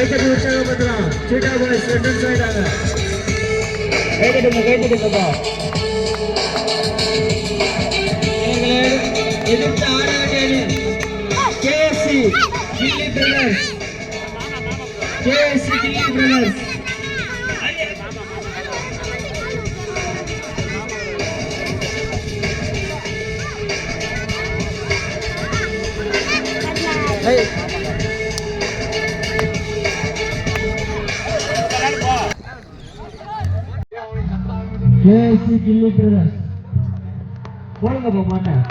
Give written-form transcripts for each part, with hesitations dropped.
கைத்தட்டி உற்சாகப்படுத்தலாம். சீட்டா பாய்ஸ் ரெண்டு ஆயிட்டாங்க. கைத்தட்டுங்கப்பா. எதிர்த்து ஆட வேண்டிய கேஎஸ்சி கில்லி பிரதர்ஸ். கேஎஸ்சி கில்லி பிரதர்ஸ். கேஎஸ்சி கில்லி பிரதர்ஸ் போடுங்க போக மாட்டேன்.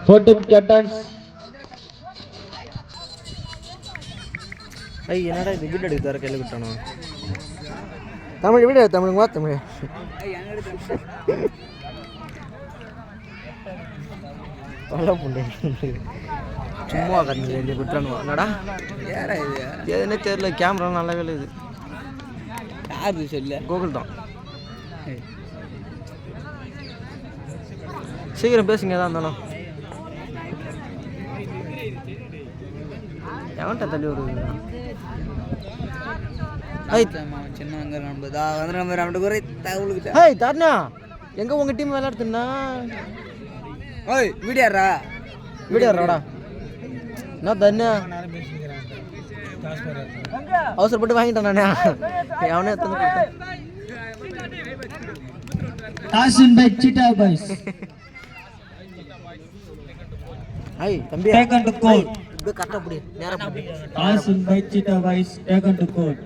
Photo captains. ஐய் என்னடா இது வீடியோ எடுத்து கையில் விட்டானோ? தமிழ் வீடியோ தமிழ் வா தமிழ். பல புண்டை சும்மா கண்ணு எழுதி விட்டுறானுவா. என்னடா யாரா இது? எதுனே தெரியல. கேமரா நல்லாவே இல்லை. இது யாரு சொல்ல? கூகுள் தான். சீக்கிரம் பேசுங்க தான் இருந்தாலும். எவன்ட்ட தள்ளி ஒரு சின்ன வந்து ஹேய் தர்ணா எங்க உங்க டீம் விளையாடுதுன்னா? ஓய் வீடியோடா வீடியோடா. என்ன தர்ணா அவசரப்பட்டு வாங்கிட்டேன் நானே. அவனே எடுத்து கொடுத்தேன். டாஸின் பை சீட்டா பாய்ஸ். ஐய் தம்பி டேக்கன் டு கோட். இது கரெக்ட்டா புடி. நேரா புடி. டாஸின் by Cheetah Boys taken to court.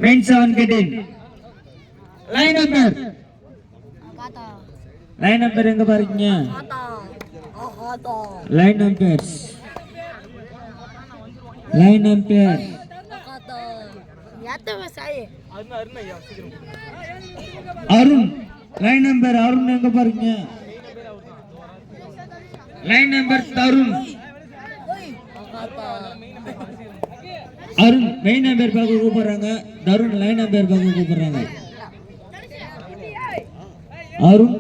Main 7 get in. Line number எங்க பாருங்க? Line numbers. Arun line number Arun எங்க பாருங்க? Line number Tarun. Arun main number பார்க்க கூப்பிடுறாங்க. தருண் லைன் நம்பர் பார்க்க கூப்பிடுறாங்க. அருண்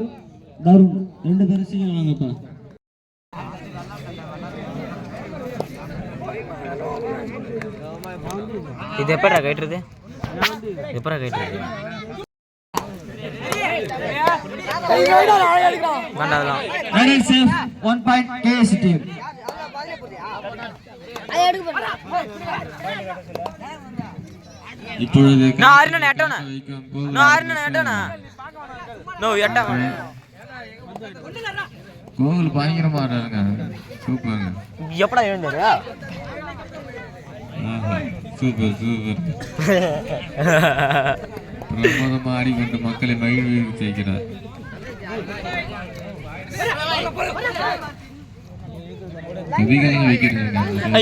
தருண் ரெண்டு பேரும் சீக்கிரம் வாங்கப்பா. இது எப்படா கைட்டுறது? எப்படா கைட்டுறது? வேண்டாம். 1 point KS team. இப்பொழுது நான் ஆறுன எட்டோனா. நான் ஆறுன எட்டோனா. நோ எட்டா. கோகுல் பயங்கரமா ஆடுறாங்க. சூப்பர்ங்க. எப்படா எழுந்தாரு? சூப்பர் பிரமாதமா ஆடிக்கொண்டு மக்களை மகிழ்வு செய்கிறார்.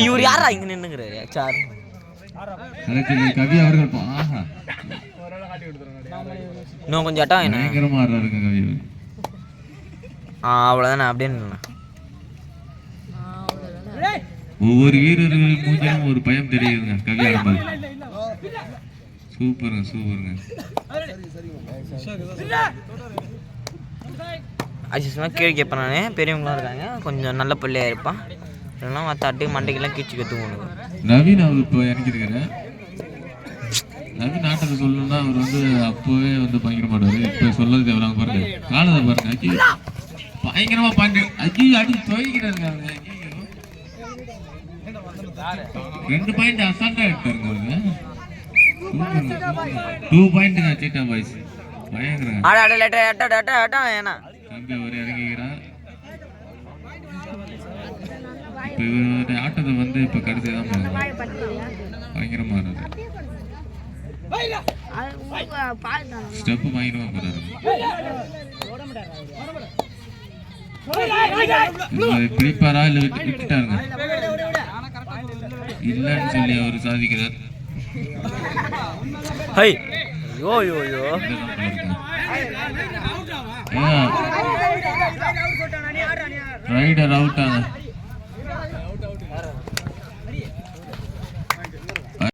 இவர் யாரா இங்க நின்னுங்கிறாரு? கவி அவர்கள் இன்னும் கொஞ்சம் அட்டா என்ன பயங்கரமா ஆடுறாருங்க கவி. அவ்வளவுதானே அப்படியே நின்னா. ஒவ்வொரு வீரர்கள் மூஞ்சிலும் ஒரு பயம் தெரியுதுங்க கவி ஆடும்போது. சூப்பருங்க. அஜிஸ்மா கேள்வி கேட்பேன் நான். பெரியவங்களாம் இருக்காங்க, கொஞ்சம் நல்ல பிள்ளையாக இருப்பான். இல்லைன்னா மற்ற அட்டு மண்டைக்கெல்லாம் கீச்சு கற்றுக்கணும். நவீன் அவர் இப்போ இறங்கிருக்காரு. நவீன் ஆட்டத்தை சொல்லணும்னா அவர் வந்து அப்போவே வந்து பயங்கர மாட்டாரு. இப்போ சொல்லது தேவையில்லாம பாருங்க. காலத்தை பாருங்க. அக்கி பயங்கரமா பாண்டு அக்கி அடி துவைக்கிறாருங்க. 2 பாயிண்ட் அசால்ட்டா எடுத்தாருங்க அவருங்க. 2 பாயிண்ட்டுங்க சீட்டா பாய்ஸ். பயங்கரங்க. ஏன்னா தம்பி அவர் இறங்கிக்கிறார். இப்போ இவருடைய ஆட்டத்தை வந்து இப்போ கடைசி தான் பயங்கரமா இருந்தது. ஸ்டெப்பு பயங்கரமா போறாரு. பிடிப்பாரா இல்ல விட்டுட்டாருங்க இல்லன்னு சொல்லி அவர் சாதிக்கிறார். ரைடர் அவுட் ஆன